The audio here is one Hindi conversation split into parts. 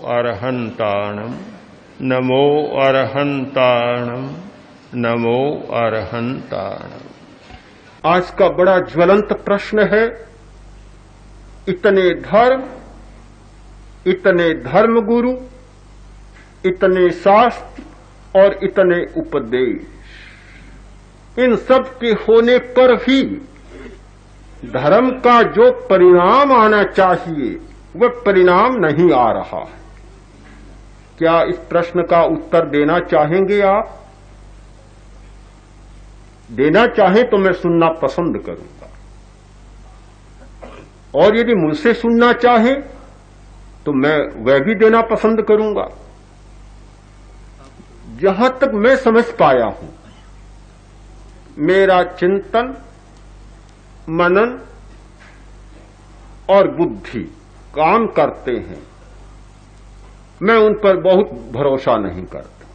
अरहन्ताणम् नमो अरहन्ताणम् नमो अरहन्ताणम्। आज का बड़ा ज्वलंत प्रश्न है, इतने धर्म, इतने धर्मगुरु, इतने शास्त्र और इतने उपदेश, इन सब के होने पर भी धर्म का जो परिणाम आना चाहिए वह परिणाम नहीं आ रहा है। क्या इस प्रश्न का उत्तर देना चाहेंगे आप? देना चाहें तो मैं सुनना पसंद करूंगा, और यदि मुझसे सुनना चाहें तो मैं वह भी देना पसंद करूंगा। जहां तक मैं समझ पाया हूं, मेरा चिंतन, मनन और बुद्धि काम करते हैं, मैं उन पर बहुत भरोसा नहीं करता,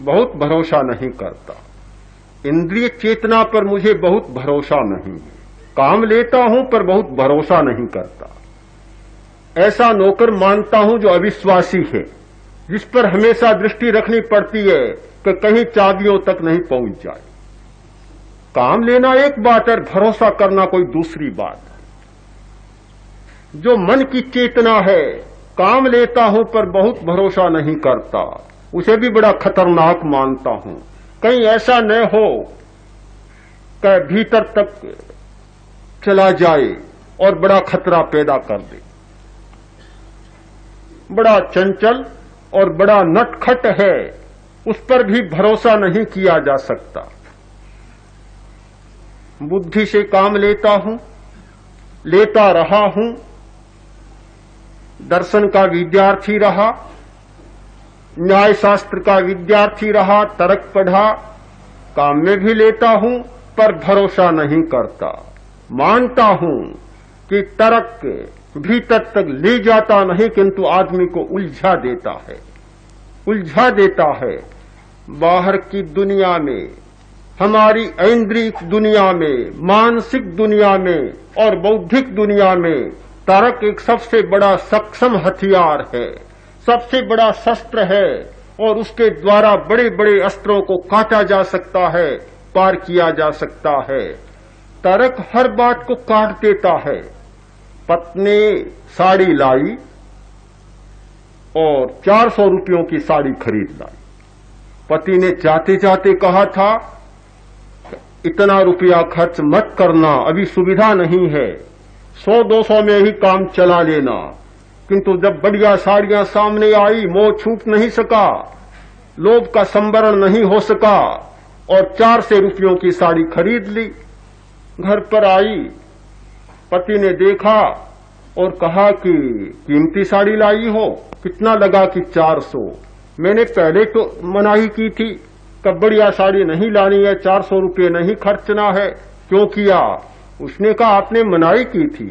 बहुत भरोसा नहीं करता। इंद्रिय चेतना पर मुझे बहुत भरोसा नहीं है, काम लेता हूं पर बहुत भरोसा नहीं करता। ऐसा नौकर मानता हूं जो अविश्वासी है, जिस पर हमेशा दृष्टि रखनी पड़ती है कि कहीं चाबियों तक नहीं पहुंच जाए। काम लेना एक बात है, भरोसा करना कोई दूसरी बात है। जो मन की चेतना है, काम लेता हूं पर बहुत भरोसा नहीं करता, उसे भी बड़ा खतरनाक मानता हूं। कहीं ऐसा न हो कि भीतर तक चला जाए और बड़ा खतरा पैदा कर दे। बड़ा चंचल और बड़ा नटखट है, उस पर भी भरोसा नहीं किया जा सकता। बुद्धि से काम लेता हूं, लेता रहा हूं, दर्शन का विद्यार्थी रहा, न्याय शास्त्र का विद्यार्थी रहा, तर्क पढ़ा, काम में भी लेता हूं पर भरोसा नहीं करता। मानता हूं कि तर्क भीतर तक ले जाता नहीं, किंतु आदमी को उलझा देता है, उलझा देता है। बाहर की दुनिया में, हमारी ऐन्द्रिक दुनिया में, मानसिक दुनिया में और बौद्धिक दुनिया में तर्क एक सबसे बड़ा सक्षम हथियार है, सबसे बड़ा शस्त्र है, और उसके द्वारा बड़े बड़े अस्त्रों को काटा जा सकता है, पार किया जा सकता है। तर्क हर बात को काट देता है। पत्नी साड़ी लाई और 400 रुपयों की साड़ी खरीद लाई। पति ने जाते जाते कहा था, इतना रुपया खर्च मत करना, अभी सुविधा नहीं है, 100-200 में ही काम चला लेना। किंतु जब बढ़िया साड़ियां सामने आई, मोह छूट नहीं सका, लोभ का संवरण नहीं हो सका और 400 रुपयों की साड़ी खरीद ली। घर पर आई, पति ने देखा और कहा कि कीमती साड़ी लाई हो, कितना लगा कि 400। मैंने पहले तो मनाही की थी, कब बढ़िया साड़ी नहीं लानी है, 400 रुपये नहीं खर्चना है। क्यों किया? उसने कहा आपने मनाही की थी,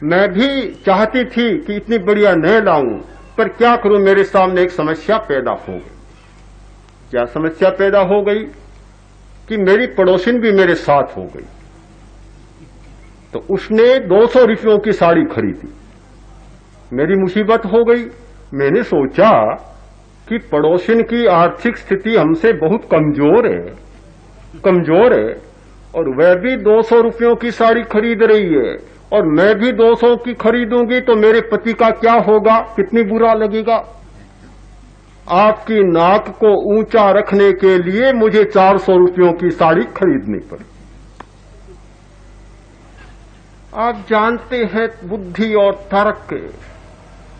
मैं भी चाहती थी कि इतनी बढ़िया न लाऊं, पर क्या करूं, मेरे सामने एक समस्या पैदा हो गई। क्या समस्या पैदा हो गई? कि मेरी पड़ोसिन भी मेरे साथ हो गई, तो उसने 200 रुपयों की साड़ी खरीदी। मेरी मुसीबत हो गई। मैंने सोचा कि पड़ोसिन की आर्थिक स्थिति हमसे बहुत कमजोर है, कमजोर है, और वह भी 200 रुपयों की साड़ी खरीद रही है और मैं भी 200 की खरीदूंगी, तो मेरे पति का क्या होगा, कितनी बुरा लगेगा। आपकी नाक को ऊंचा रखने के लिए मुझे 400 रुपयों की साड़ी खरीदनी पड़ी। आप जानते हैं, बुद्धि और तर्क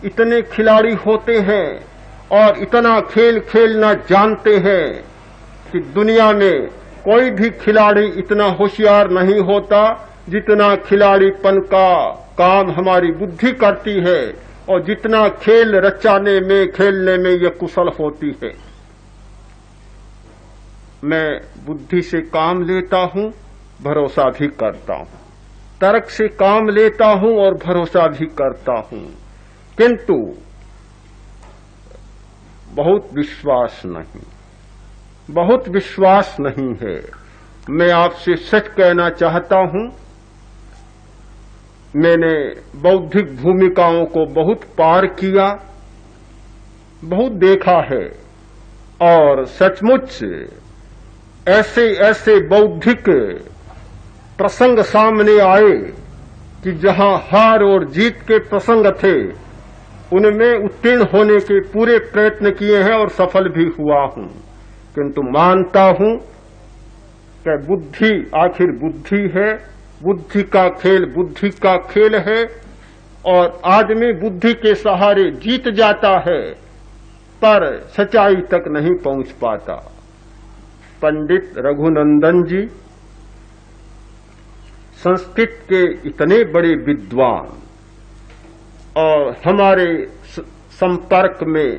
इतने खिलाड़ी होते हैं और इतना खेल खेलना जानते हैं कि दुनिया में कोई भी खिलाड़ी इतना होशियार नहीं होता जितना खिलाड़ीपन का काम हमारी बुद्धि करती है और जितना खेल रचाने में, खेलने में यह कुशल होती है। मैं बुद्धि से काम लेता हूं, भरोसा भी करता हूं, तर्क से काम लेता हूं और भरोसा भी करता हूं, किंतु बहुत विश्वास नहीं, बहुत विश्वास नहीं है। मैं आपसे सच कहना चाहता हूं, मैंने बौद्धिक भूमिकाओं को बहुत पार किया, बहुत देखा है और सचमुच ऐसे ऐसे बौद्धिक प्रसंग सामने आए कि जहां हार और जीत के प्रसंग थे उनमें उत्तीर्ण होने के पूरे प्रयत्न किए हैं और सफल भी हुआ हूं, किंतु मानता हूं कि बुद्धि आखिर बुद्धि है, बुद्धि का खेल है और आदमी बुद्धि के सहारे जीत जाता है पर सच्चाई तक नहीं पहुंच पाता। पंडित रघुनंदन जी संस्कृत के इतने बड़े विद्वान और हमारे संपर्क में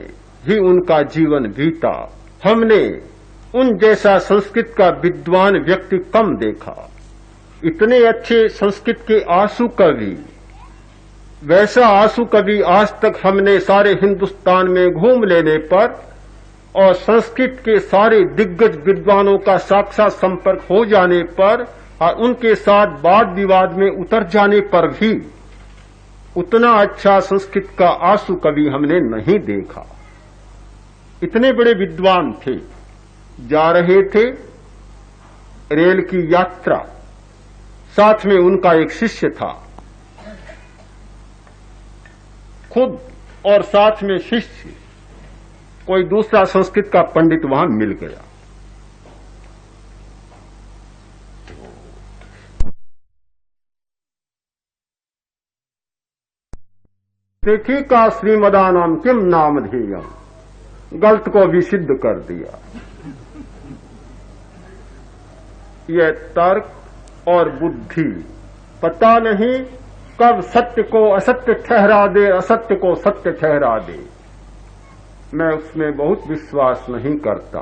ही उनका जीवन बीता। हमने उन जैसा संस्कृत का विद्वान व्यक्ति कम देखा। इतने अच्छे संस्कृत के आंसू कवि, वैसा आंसू कवि आज तक हमने सारे हिंदुस्तान में घूम लेने पर और संस्कृत के सारे दिग्गज विद्वानों का साक्षात संपर्क हो जाने पर और उनके साथ वाद विवाद में उतर जाने पर भी उतना अच्छा संस्कृत का आंसू कवि हमने नहीं देखा। इतने बड़े विद्वान थे, जा रहे थे रेल की यात्रा, साथ में उनका एक शिष्य था, खुद और साथ में शिष्य, कोई दूसरा संस्कृत का पंडित वहां मिल गया। तिथि का श्रीमदानाम किम नामधेयम, गलत को भी सिद्ध कर दिया। यह तर्क और बुद्धि पता नहीं कब सत्य को असत्य ठहरा दे, असत्य को सत्य ठहरा दे। मैं उसमें बहुत विश्वास नहीं करता।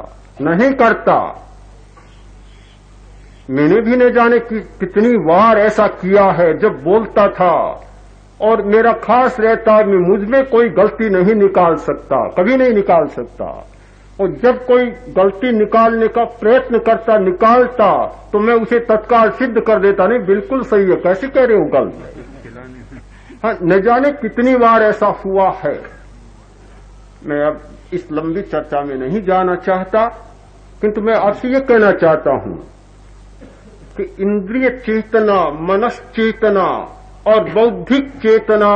मैंने भी न जाने कितनी बार ऐसा किया है जब बोलता था और मेरा खास रहता, मैं मुझ में कोई गलती नहीं निकाल सकता, कभी नहीं निकाल सकता। और जब कोई गलती निकालने का प्रयत्न करता, निकालता, तो मैं उसे तत्काल सिद्ध कर देता, नहीं बिल्कुल सही है, कैसे कह रहे हो गलत। हाँ, न जाने कितनी बार ऐसा हुआ है। मैं अब इस लंबी चर्चा में नहीं जाना चाहता, किंतु मैं आपसे ये कहना चाहता हूं कि इंद्रिय चेतना, मनस चेतना और बौद्धिक चेतना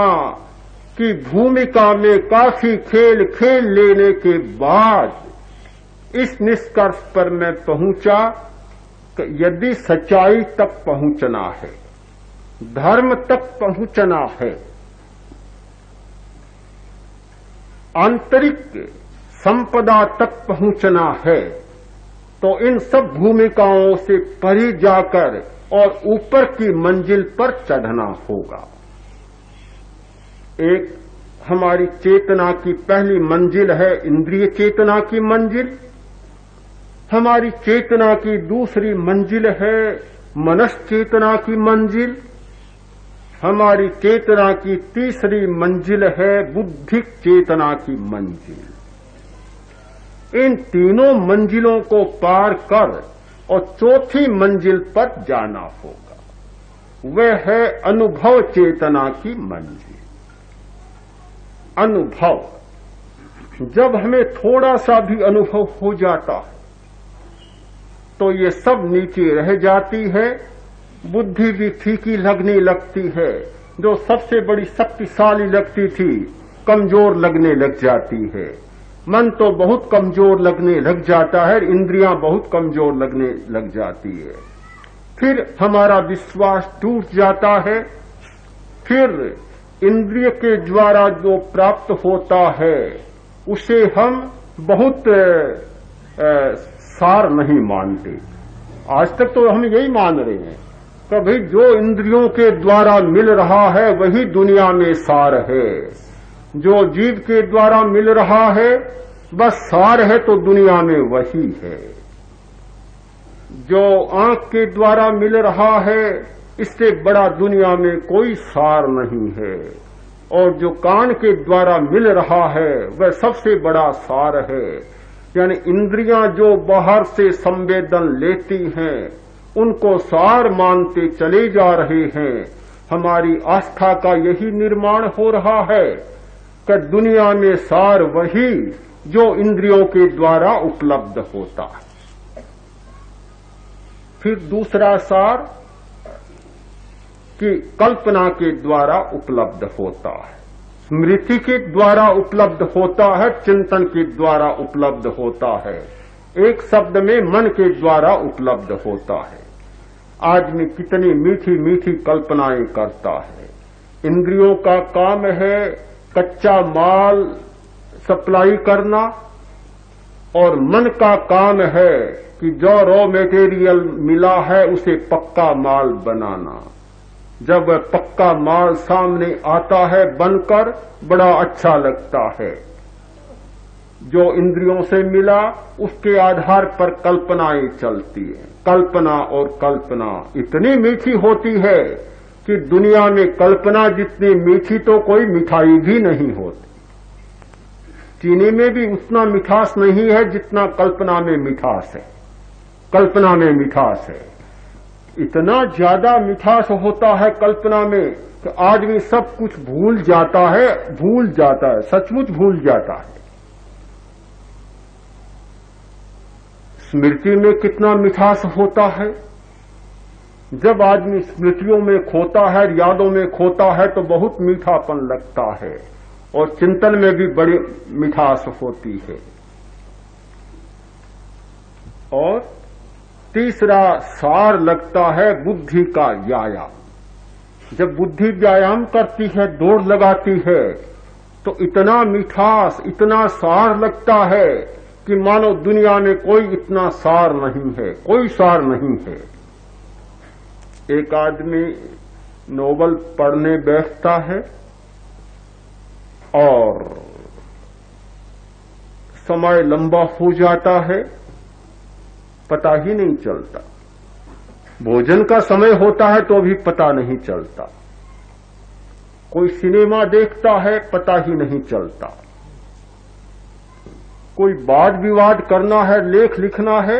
की भूमिका में काफी खेल खेल लेने के बाद इस निष्कर्ष पर मैं पहुंचा कि यदि सच्चाई तक पहुंचना है, धर्म तक पहुंचना है, आंतरिक संपदा तक पहुंचना है, तो इन सब भूमिकाओं से परे जाकर और ऊपर की मंजिल पर चढ़ना होगा। एक हमारी चेतना की पहली मंजिल है इंद्रिय चेतना की मंजिल, हमारी चेतना की दूसरी मंजिल है मनस चेतना की मंजिल, हमारी चेतना की तीसरी मंजिल है बुद्धिक चेतना की मंजिल। इन तीनों मंजिलों को पार कर और चौथी मंजिल पर जाना होगा, वह है अनुभव चेतना की मंजिल। अनुभव, जब हमें थोड़ा सा भी अनुभव हो जाता तो ये सब नीचे रह जाती है, बुद्धि भी फीकी लगने लगती है, जो सबसे बड़ी शक्तिशाली लगती थी कमजोर लगने लग जाती है, मन तो बहुत कमजोर लगने लग जाता है, इंद्रियां बहुत कमजोर लगने लग जाती है, फिर हमारा विश्वास टूट जाता है, फिर इंद्रिय के द्वारा जो प्राप्त होता है उसे हम बहुत सार नहीं मानते। आज तक तो हम यही मान रहे हैं कि भाई जो इंद्रियों के द्वारा मिल रहा है वही दुनिया में सार है, जो जीव के द्वारा मिल रहा है बस सार है तो दुनिया में वही है, जो आंख के द्वारा मिल रहा है इससे बड़ा दुनिया में कोई सार नहीं है, और जो कान के द्वारा मिल रहा है वह सबसे बड़ा सार है। यानी इंद्रियां जो बाहर से संवेदन लेती हैं उनको सार मानते चले जा रहे हैं। हमारी आस्था का यही निर्माण हो रहा है कि दुनिया में सार वही जो इंद्रियों के द्वारा उपलब्ध होता है। फिर दूसरा सार कि कल्पना के द्वारा उपलब्ध होता है, स्मृति के द्वारा उपलब्ध होता है, चिंतन के द्वारा उपलब्ध होता है, एक शब्द में मन के द्वारा उपलब्ध होता है। आदमी कितनी मीठी मीठी कल्पनाएं करता है। इंद्रियों का काम है कच्चा माल सप्लाई करना और मन का काम है कि जो रॉ मटेरियल मिला है उसे पक्का माल बनाना। जब वह पक्का माल सामने आता है बनकर बड़ा अच्छा लगता है। जो इंद्रियों से मिला उसके आधार पर कल्पनाएं चलती हैं। कल्पना और कल्पना इतनी मीठी होती है कि दुनिया में कल्पना जितनी मीठी तो कोई मिठाई भी नहीं होती। चीनी में भी उतना मिठास नहीं है जितना कल्पना में मिठास है। कल्पना में मिठास है, इतना ज्यादा मिठास होता है कल्पना में कि आदमी सब कुछ भूल जाता है, सचमुच भूल जाता है। स्मृति में कितना मिठास होता है। जब आदमी स्मृतियों में खोता है, यादों में खोता है तो बहुत मीठापन लगता है और चिंतन में भी बड़ी मिठास होती है। और तीसरा सार लगता है बुद्धि का व्यायाम। जब बुद्धि व्यायाम करती है, दौड़ लगाती है, तो इतना मिठास, इतना सार लगता है कि मानो दुनिया में कोई इतना सार नहीं है, कोई सार नहीं है। एक आदमी नोवेल पढ़ने बैठता है और समय लंबा हो जाता है, पता ही नहीं चलता। भोजन का समय होता है तो भी पता नहीं चलता। कोई सिनेमा देखता है, पता ही नहीं चलता। कोई वाद विवाद करना है, लेख लिखना है,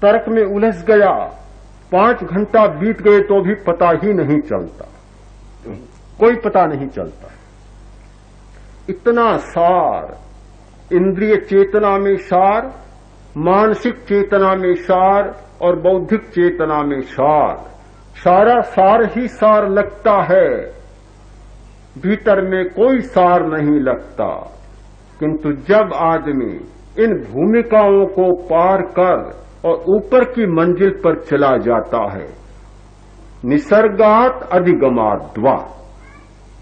तर्क में उलझ गया, 5 घंटा बीत गए तो भी पता ही नहीं चलता, कोई पता नहीं चलता। इतना सार, इंद्रिय चेतना में सार, मानसिक चेतना में सार और बौद्धिक चेतना में सार, सारा सार ही सार लगता है, भीतर में कोई सार नहीं लगता। किंतु जब आदमी इन भूमिकाओं को पार कर और ऊपर की मंजिल पर चला जाता है, निसर्गात अधिगमाद्वा,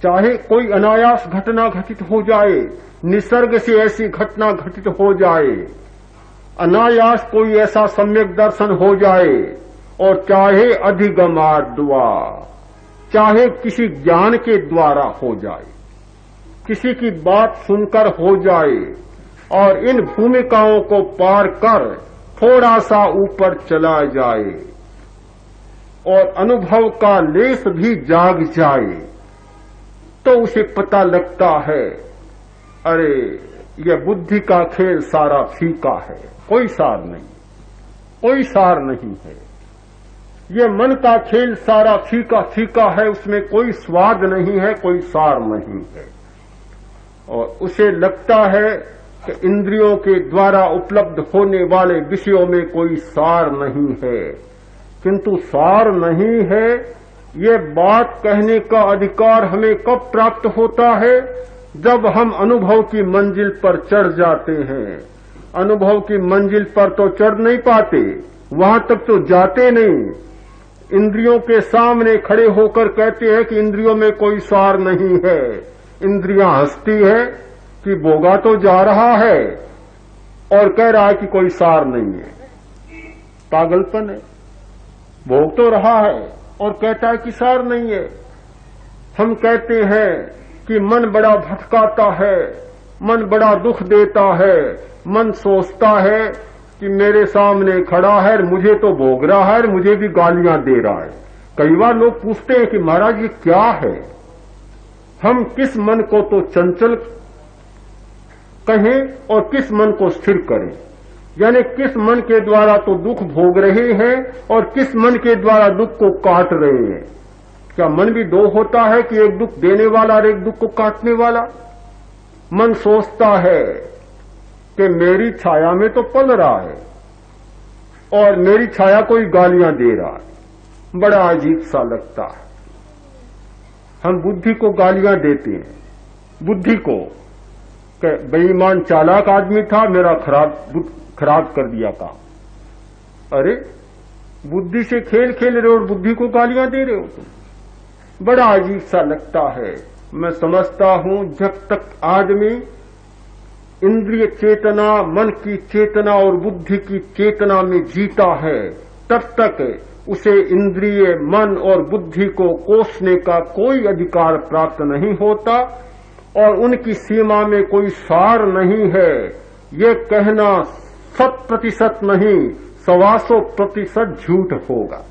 चाहे कोई अनायास घटना घटित हो जाए, निसर्ग से ऐसी घटना घटित हो जाए, अनायास कोई ऐसा सम्यक दर्शन हो जाए, और चाहे अधिगमाद्वा, चाहे किसी ज्ञान के द्वारा हो जाए, किसी की बात सुनकर हो जाए, और इन भूमिकाओं को पार कर थोड़ा सा ऊपर चला जाए और अनुभव का लेस भी जाग जाए, तो उसे पता लगता है, अरे यह बुद्धि का खेल सारा फीका है, कोई सार नहीं, कोई सार नहीं है। यह मन का खेल सारा फीका फीका है, उसमें कोई स्वाद नहीं है, कोई सार नहीं है। और उसे लगता है कि इंद्रियों के द्वारा उपलब्ध होने वाले विषयों में कोई सार नहीं है। किंतु सार नहीं है, ये बात कहने का अधिकार हमें कब प्राप्त होता है? जब हम अनुभव की मंजिल पर चढ़ जाते हैं। अनुभव की मंजिल पर तो चढ़ नहीं पाते, वहां तक तो जाते नहीं। इंद्रियों के सामने खड़े होकर कहते हैं कि इंद्रियों में कोई सार नहीं है। इंद्रियां हंसती है कि भोगा तो जा रहा है और कह रहा है कि कोई सार नहीं है। पागलपन है। भोग तो रहा है और कहता है कि सार नहीं है। हम कहते हैं कि मन बड़ा भटकाता है, मन बड़ा दुख देता है, मन सोचता है कि मेरे सामने खड़ा है, मुझे तो भोग रहा है, मुझे भी गालियां दे रहा है। कई बार लोग पूछते हैं कि महाराज ये क्या है? हम किस मन को तो चंचल कहें और किस मन को स्थिर करें? यानी किस मन के द्वारा तो दुख भोग रहे हैं और किस मन के द्वारा दुख को काट रहे हैं। क्या मन भी दो होता है कि एक दुख देने वाला और एक दुख को काटने वाला? मन सोचता है कि मेरी छाया में तो पल रहा है और मेरी छाया कोई गालियां दे रहा है। बड़ा अजीब सा लगता है। हम बुद्धि को गालियां देते हैं, बुद्धि को कि बेईमान चालाक आदमी था, मेरा खराब कर दिया काम। अरे बुद्धि से खेल खेल रहे हो और बुद्धि को गालियां दे रहे हो तुम। बड़ा अजीब सा लगता है। मैं समझता हूं जब तक आदमी इंद्रिय चेतना, मन की चेतना और बुद्धि की चेतना में जीता है, तब तक उसे इंद्रिय, मन और बुद्धि को कोसने का कोई अधिकार प्राप्त नहीं होता और उनकी सीमा में कोई सार नहीं है। ये कहना 100% नहीं, 125% झूठ होगा।